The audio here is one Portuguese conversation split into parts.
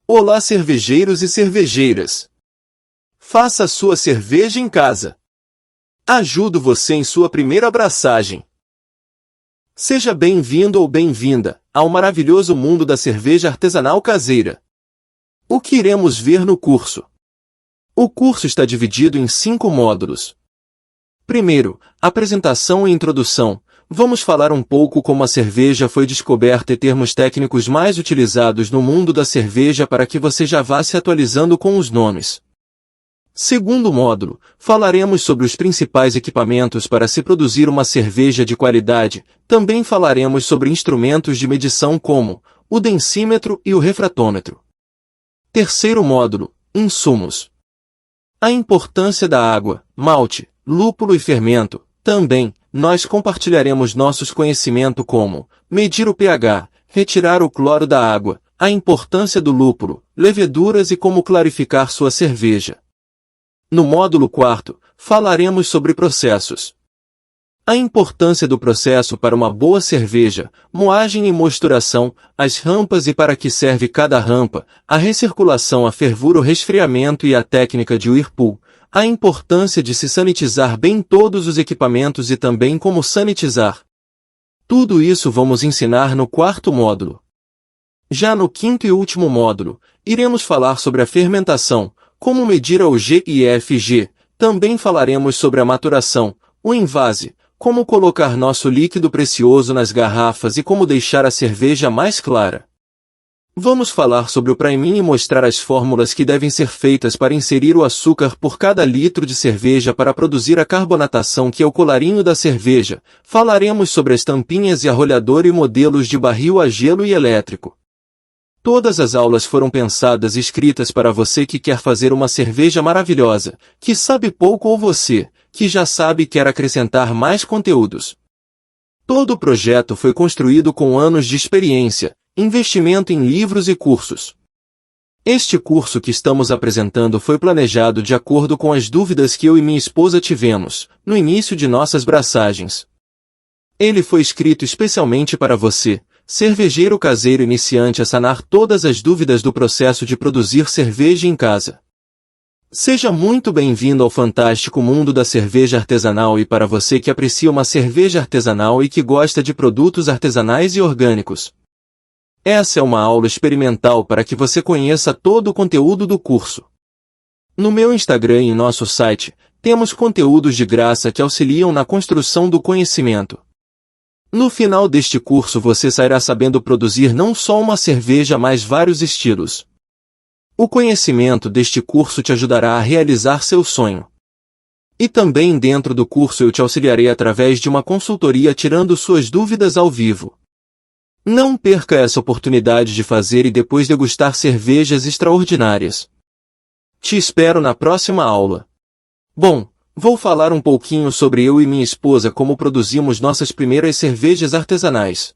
Olá, cervejeiros e cervejeiras! Faça a sua cerveja em casa. Ajudo você em sua primeira abraçagem. Seja bem-vindo ou bem-vinda ao maravilhoso mundo da cerveja artesanal caseira. O que iremos ver no curso? O curso está dividido em 5 módulos. Primeiro, apresentação e introdução. Vamos falar um pouco como a cerveja foi descoberta e termos técnicos mais utilizados no mundo da cerveja para que você já vá se atualizando com os nomes. Segundo módulo, falaremos sobre os principais equipamentos para se produzir uma cerveja de qualidade. Também falaremos sobre instrumentos de medição como o densímetro e o refratômetro. Terceiro módulo, insumos. A importância da água, malte, lúpulo e fermento. Também, nós compartilharemos nossos conhecimentos como medir o pH, retirar o cloro da água, a importância do lúpulo, leveduras e como clarificar sua cerveja. No módulo 4, falaremos sobre processos. A importância do processo para uma boa cerveja, moagem e mosturação, as rampas e para que serve cada rampa, a recirculação, a fervura, o resfriamento e a técnica de Whirlpool, a importância de se sanitizar bem todos os equipamentos e também como sanitizar. Tudo isso vamos ensinar no 4º módulo. Já no 5º e último módulo, iremos falar sobre a fermentação, como medir a UG e FG, também falaremos sobre a maturação, o envase, como colocar nosso líquido precioso nas garrafas e como deixar a cerveja mais clara. Vamos falar sobre o priming e mostrar as fórmulas que devem ser feitas para inserir o açúcar por cada litro de cerveja para produzir a carbonatação, que é o colarinho da cerveja. Falaremos sobre as tampinhas e arrolhador e modelos de barril a gelo e elétrico. Todas as aulas foram pensadas e escritas para você que quer fazer uma cerveja maravilhosa, que sabe pouco ou você, que já sabe e quer acrescentar mais conteúdos. Todo o projeto foi construído com anos de experiência, investimento em livros e cursos. Este curso que estamos apresentando foi planejado de acordo com as dúvidas que eu e minha esposa tivemos, no início de nossas braçagens. Ele foi escrito especialmente para você, cervejeiro caseiro iniciante, a sanar todas as dúvidas do processo de produzir cerveja em casa. Seja muito bem-vindo ao fantástico mundo da cerveja artesanal, e para você que aprecia uma cerveja artesanal e que gosta de produtos artesanais e orgânicos. Essa é uma aula experimental para que você conheça todo o conteúdo do curso. No meu Instagram e em nosso site, temos conteúdos de graça que auxiliam na construção do conhecimento. No final deste curso você sairá sabendo produzir não só uma cerveja, mas vários estilos. O conhecimento deste curso te ajudará a realizar seu sonho. E também dentro do curso eu te auxiliarei através de uma consultoria tirando suas dúvidas ao vivo. Não perca essa oportunidade de fazer e depois degustar cervejas extraordinárias. Te espero na próxima aula. Bom, vou falar um pouquinho sobre eu e minha esposa, como produzimos nossas primeiras cervejas artesanais.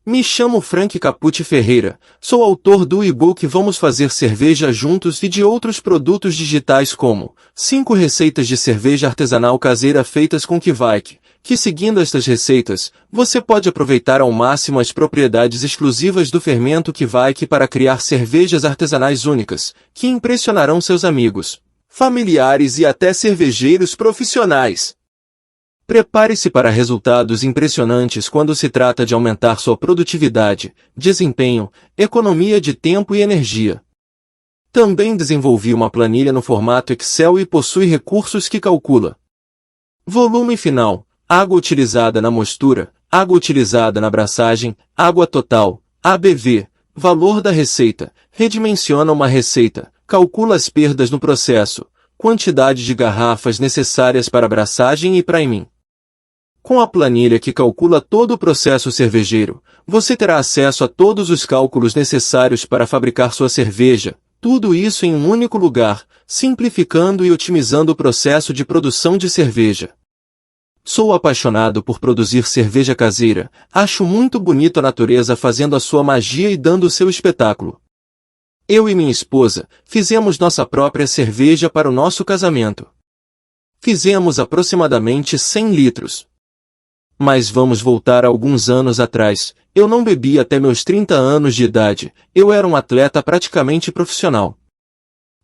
Me chamo Frank Capucci Ferreira, sou autor do e-book Vamos Fazer Cerveja Juntos e de outros produtos digitais como 5 receitas de cerveja artesanal caseira feitas com Kveik, que seguindo estas receitas, você pode aproveitar ao máximo as propriedades exclusivas do fermento Kveik para criar cervejas artesanais únicas, que impressionarão seus amigos, familiares e até cervejeiros profissionais. Prepare-se para resultados impressionantes quando se trata de aumentar sua produtividade, desempenho, economia de tempo e energia. Também desenvolvi uma planilha no formato Excel e possui recursos que calcula volume final, água utilizada na mostura, água utilizada na abraçagem, água total, ABV, valor da receita, redimensiona uma receita, calcula as perdas no processo, quantidade de garrafas necessárias para abraçagem e priming. Com a planilha que calcula todo o processo cervejeiro, você terá acesso a todos os cálculos necessários para fabricar sua cerveja, tudo isso em um único lugar, simplificando e otimizando o processo de produção de cerveja. Sou apaixonado por produzir cerveja caseira, acho muito bonito a natureza fazendo a sua magia e dando o seu espetáculo. Eu e minha esposa fizemos nossa própria cerveja para o nosso casamento. Fizemos aproximadamente 100 litros. Mas vamos voltar a alguns anos atrás. Eu não bebi até meus 30 anos de idade. Eu era um atleta praticamente profissional.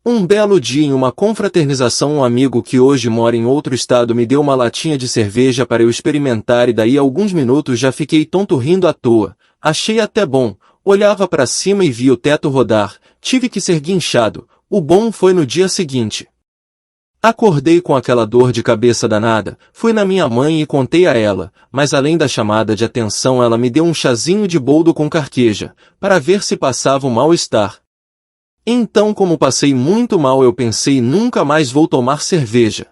Um belo dia em uma confraternização, um amigo que hoje mora em outro estado me deu uma latinha de cerveja para eu experimentar e daí a alguns minutos já fiquei tonto rindo à toa. Achei até bom. Olhava para cima e vi o teto rodar. Tive que ser guinchado. O bom foi no dia seguinte. Acordei com aquela dor de cabeça danada, fui na minha mãe e contei a ela, mas além da chamada de atenção ela me deu um chazinho de boldo com carqueja, para ver se passava o mal-estar. Então, como passei muito mal, eu pensei nunca mais vou tomar cerveja.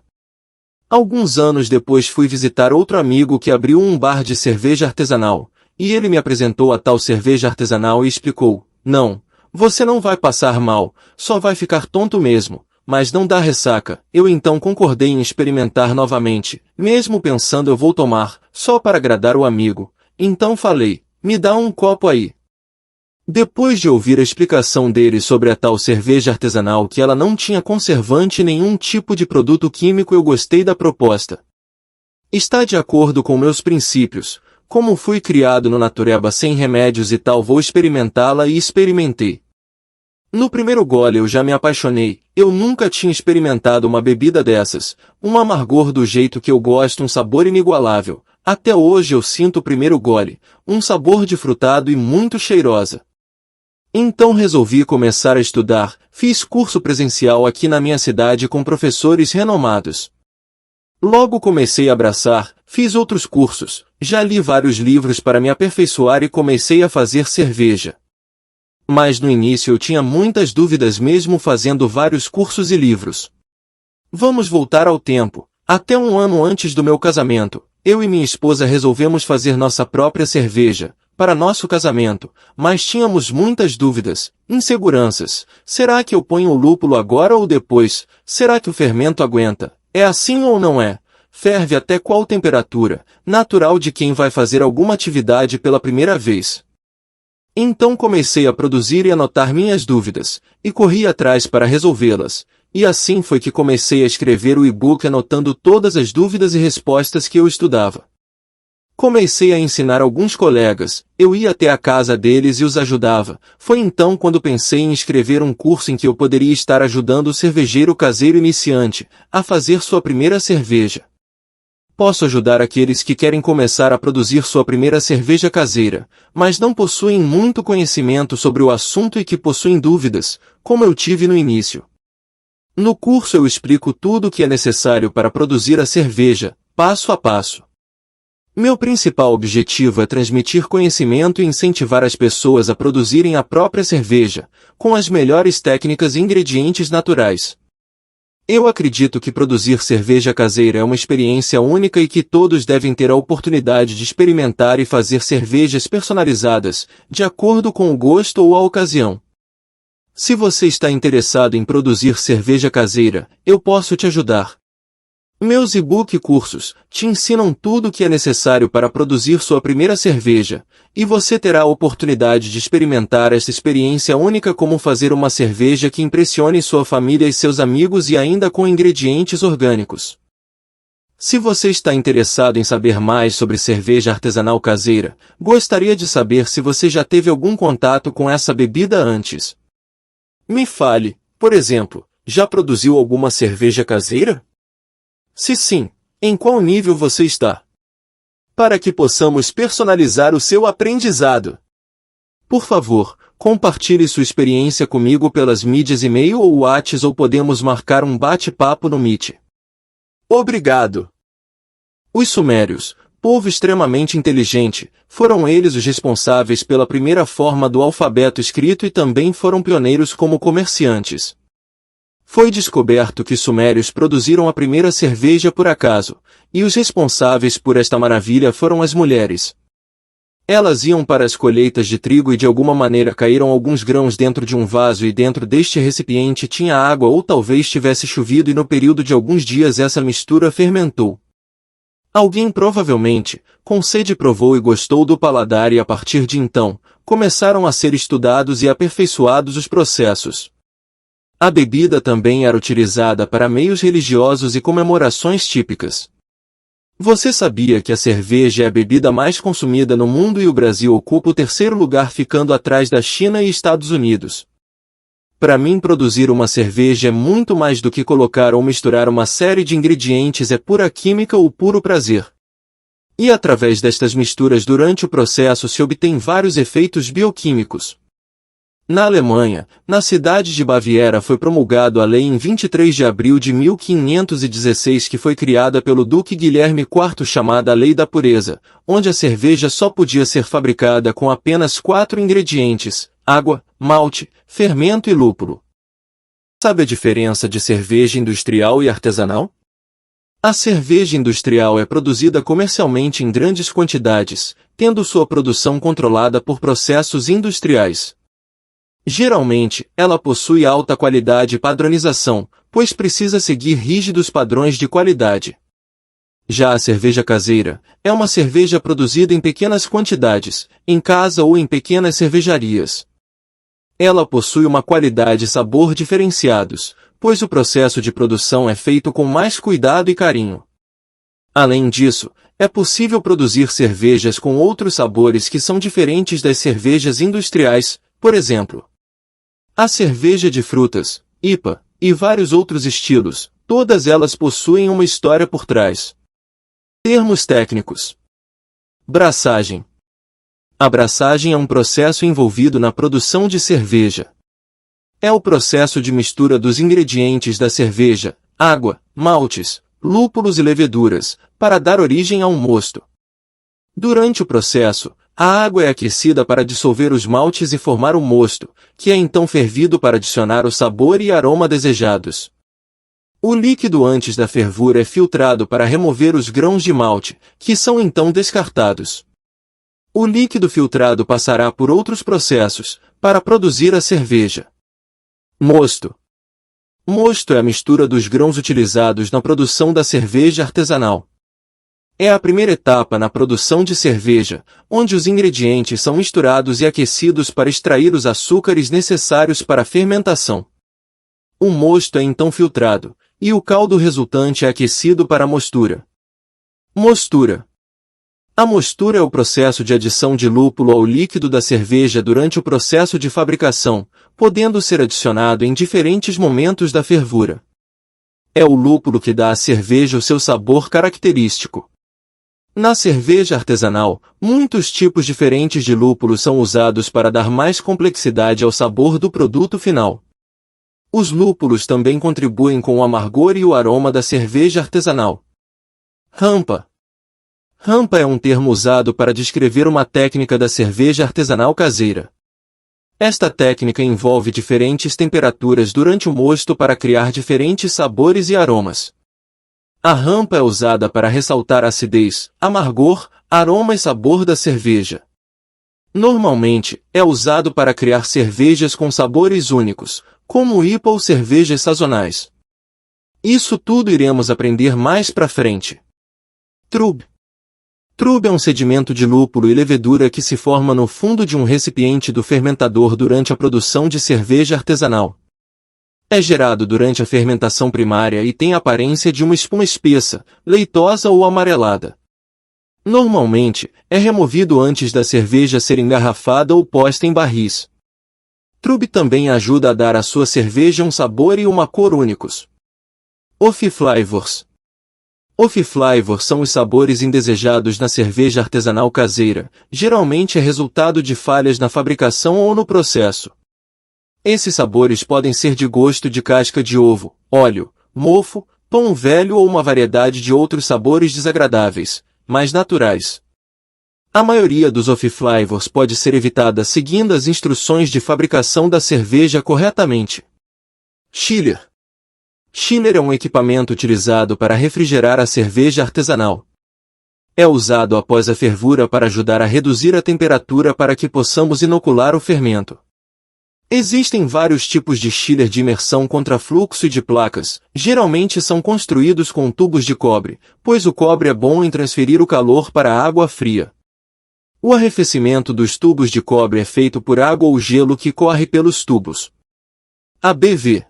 Alguns anos depois fui visitar outro amigo que abriu um bar de cerveja artesanal, e ele me apresentou a tal cerveja artesanal e explicou, não, você não vai passar mal, só vai ficar tonto mesmo. Mas não dá ressaca. Eu então concordei em experimentar novamente, mesmo pensando eu vou tomar, só para agradar o amigo. Então falei, me dá um copo aí. Depois de ouvir a explicação dele sobre a tal cerveja artesanal que ela não tinha conservante nenhum tipo de produto químico, eu gostei da proposta. Está de acordo com meus princípios. Como fui criado no natureba sem remédios e tal, vou experimentá-la e experimentei. No primeiro gole eu já me apaixonei, eu nunca tinha experimentado uma bebida dessas, um amargor do jeito que eu gosto, um sabor inigualável. Até hoje eu sinto o primeiro gole, um sabor de frutado e muito cheirosa. Então resolvi começar a estudar, fiz curso presencial aqui na minha cidade com professores renomados. Logo comecei a abraçar, fiz outros cursos, já li vários livros para me aperfeiçoar e comecei a fazer cerveja. Mas no início eu tinha muitas dúvidas mesmo fazendo vários cursos e livros. Vamos voltar ao tempo. Até um ano antes do meu casamento, eu e minha esposa resolvemos fazer nossa própria cerveja, para nosso casamento, mas tínhamos muitas dúvidas, inseguranças. Será que eu ponho o lúpulo agora ou depois? Será que o fermento aguenta? É assim ou não é? Ferve até qual temperatura? Natural de quem vai fazer alguma atividade pela primeira vez. Então comecei a produzir e anotar minhas dúvidas, e corri atrás para resolvê-las, e assim foi que comecei a escrever o e-book anotando todas as dúvidas e respostas que eu estudava. Comecei a ensinar alguns colegas, eu ia até a casa deles e os ajudava. Foi então quando pensei em escrever um curso em que eu poderia estar ajudando o cervejeiro caseiro iniciante a fazer sua primeira cerveja. Posso ajudar aqueles que querem começar a produzir sua primeira cerveja caseira, mas não possuem muito conhecimento sobre o assunto e que possuem dúvidas, como eu tive no início. No curso eu explico tudo o que é necessário para produzir a cerveja, passo a passo. Meu principal objetivo é transmitir conhecimento e incentivar as pessoas a produzirem a própria cerveja, com as melhores técnicas e ingredientes naturais. Eu acredito que produzir cerveja caseira é uma experiência única e que todos devem ter a oportunidade de experimentar e fazer cervejas personalizadas, de acordo com o gosto ou a ocasião. Se você está interessado em produzir cerveja caseira, eu posso te ajudar. Meus e-book cursos te ensinam tudo o que é necessário para produzir sua primeira cerveja, e você terá a oportunidade de experimentar esta experiência única, como fazer uma cerveja que impressione sua família e seus amigos e ainda com ingredientes orgânicos. Se você está interessado em saber mais sobre cerveja artesanal caseira, gostaria de saber se você já teve algum contato com essa bebida antes. Me fale, por exemplo, já produziu alguma cerveja caseira? Se sim, em qual nível você está? Para que possamos personalizar o seu aprendizado. Por favor, compartilhe sua experiência comigo pelas mídias e-mail ou WhatsApp ou podemos marcar um bate-papo no Meet. Obrigado! Os sumérios, povo extremamente inteligente, foram eles os responsáveis pela primeira forma do alfabeto escrito e também foram pioneiros como comerciantes. Foi descoberto que sumérios produziram a primeira cerveja por acaso, e os responsáveis por esta maravilha foram as mulheres. Elas iam para as colheitas de trigo e de alguma maneira caíram alguns grãos dentro de um vaso e dentro deste recipiente tinha água ou talvez tivesse chovido e no período de alguns dias essa mistura fermentou. Alguém provavelmente, com sede provou e gostou do paladar e a partir de então, começaram a ser estudados e aperfeiçoados os processos. A bebida também era utilizada para meios religiosos e comemorações típicas. Você sabia que a cerveja é a bebida mais consumida no mundo e o Brasil ocupa o terceiro lugar, ficando atrás da China e Estados Unidos? Para mim, produzir uma cerveja é muito mais do que colocar ou misturar uma série de ingredientes, é pura química ou puro prazer. E através destas misturas durante o processo se obtém vários efeitos bioquímicos. Na Alemanha, na cidade de Baviera, foi promulgado a lei em 23 de abril de 1516 que foi criada pelo Duque Guilherme IV, chamada Lei da Pureza, onde a cerveja só podia ser fabricada com apenas 4 ingredientes: água, malte, fermento e lúpulo. Sabe a diferença de cerveja industrial e artesanal? A cerveja industrial é produzida comercialmente em grandes quantidades, tendo sua produção controlada por processos industriais. Geralmente, ela possui alta qualidade e padronização, pois precisa seguir rígidos padrões de qualidade. Já a cerveja caseira é uma cerveja produzida em pequenas quantidades, em casa ou em pequenas cervejarias. Ela possui uma qualidade e sabor diferenciados, pois o processo de produção é feito com mais cuidado e carinho. Além disso, é possível produzir cervejas com outros sabores que são diferentes das cervejas industriais, por exemplo, a cerveja de frutas, IPA, e vários outros estilos, todas elas possuem uma história por trás. Termos técnicos. Braçagem. A braçagem é um processo envolvido na produção de cerveja. É o processo de mistura dos ingredientes da cerveja, água, maltes, lúpulos e leveduras, para dar origem a um mosto. Durante o processo, a água é aquecida para dissolver os maltes e formar o mosto, que é então fervido para adicionar o sabor e aroma desejados. O líquido antes da fervura é filtrado para remover os grãos de malte, que são então descartados. O líquido filtrado passará por outros processos, para produzir a cerveja. Mosto. Mosto é a mistura dos grãos utilizados na produção da cerveja artesanal. É a primeira etapa na produção de cerveja, onde os ingredientes são misturados e aquecidos para extrair os açúcares necessários para a fermentação. O mosto é então filtrado, e o caldo resultante é aquecido para a mostura. Mostura. A mostura é o processo de adição de lúpulo ao líquido da cerveja durante o processo de fabricação, podendo ser adicionado em diferentes momentos da fervura. É o lúpulo que dá à cerveja o seu sabor característico. Na cerveja artesanal, muitos tipos diferentes de lúpulo são usados para dar mais complexidade ao sabor do produto final. Os lúpulos também contribuem com o amargor e o aroma da cerveja artesanal. Rampa. Rampa é um termo usado para descrever uma técnica da cerveja artesanal caseira. Esta técnica envolve diferentes temperaturas durante o mosto para criar diferentes sabores e aromas. A rampa é usada para ressaltar a acidez, amargor, aroma e sabor da cerveja. Normalmente, é usado para criar cervejas com sabores únicos, como IPA ou cervejas sazonais. Isso tudo iremos aprender mais pra frente. Trub. Trub é um sedimento de lúpulo e levedura que se forma no fundo de um recipiente do fermentador durante a produção de cerveja artesanal. É gerado durante a fermentação primária e tem a aparência de uma espuma espessa, leitosa ou amarelada. Normalmente, é removido antes da cerveja ser engarrafada ou posta em barris. Trub também ajuda a dar à sua cerveja um sabor e uma cor únicos. Off-flavors. Off-flavors são os sabores indesejados na cerveja artesanal caseira, geralmente é resultado de falhas na fabricação ou no processo. Esses sabores podem ser de gosto de casca de ovo, óleo, mofo, pão velho ou uma variedade de outros sabores desagradáveis, mas naturais. A maioria dos off-flavors pode ser evitada seguindo as instruções de fabricação da cerveja corretamente. Chiller. Chiller é um equipamento utilizado para refrigerar a cerveja artesanal. É usado após a fervura para ajudar a reduzir a temperatura para que possamos inocular o fermento. Existem vários tipos de chiller de imersão contra fluxo e de placas, geralmente são construídos com tubos de cobre, pois o cobre é bom em transferir o calor para a água fria. O arrefecimento dos tubos de cobre é feito por água ou gelo que corre pelos tubos. ABV.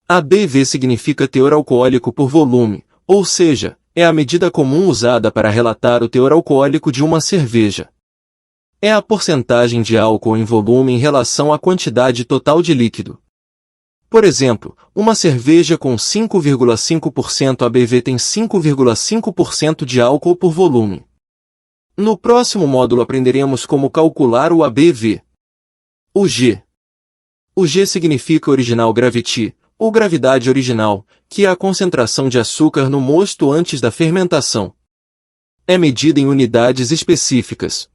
ABV significa teor alcoólico por volume, ou seja, é a medida comum usada para relatar o teor alcoólico de uma cerveja. É a porcentagem de álcool em volume em relação à quantidade total de líquido. Por exemplo, uma cerveja com 5,5% ABV tem 5,5% de álcool por volume. No próximo módulo aprenderemos como calcular o ABV. O G. O G significa Original Gravity, ou gravidade original, que é a concentração de açúcar no mosto antes da fermentação. É medida em unidades específicas.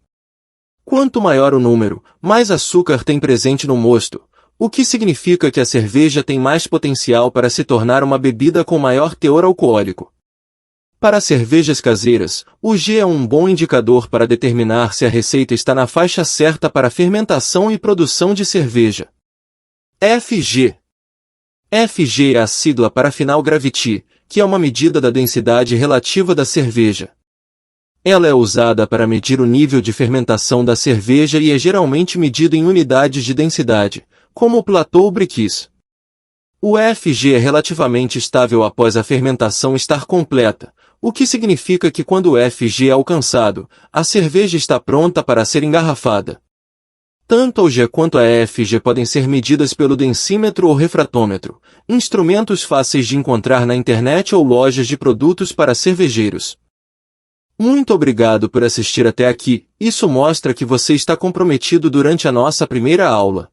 Quanto maior o número, mais açúcar tem presente no mosto, o que significa que a cerveja tem mais potencial para se tornar uma bebida com maior teor alcoólico. Para cervejas caseiras, o G é um bom indicador para determinar se a receita está na faixa certa para fermentação e produção de cerveja. FG. FG é a sigla para Final Gravity, que é uma medida da densidade relativa da cerveja. Ela é usada para medir o nível de fermentação da cerveja e é geralmente medida em unidades de densidade, como o Plateau Brix. O FG é relativamente estável após a fermentação estar completa, o que significa que quando o FG é alcançado, a cerveja está pronta para ser engarrafada. Tanto o G quanto a FG podem ser medidas pelo densímetro ou refratômetro, instrumentos fáceis de encontrar na internet ou lojas de produtos para cervejeiros. Muito obrigado por assistir até aqui, isso mostra que você está comprometido durante a nossa primeira aula.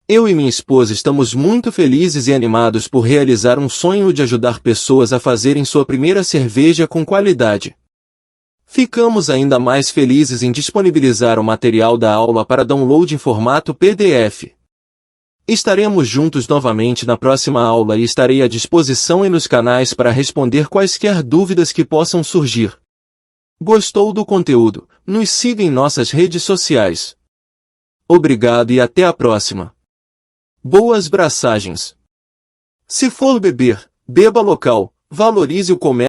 Eu e minha esposa estamos muito felizes e animados por realizar um sonho de ajudar pessoas a fazerem sua primeira cerveja com qualidade. Ficamos ainda mais felizes em disponibilizar o material da aula para download em formato PDF. Estaremos juntos novamente na próxima aula e estarei à disposição e nos canais para responder quaisquer dúvidas que possam surgir. Gostou do conteúdo? Nos siga em nossas redes sociais. Obrigado e até a próxima. Boas braçagens. Se for beber, beba local, valorize o comércio.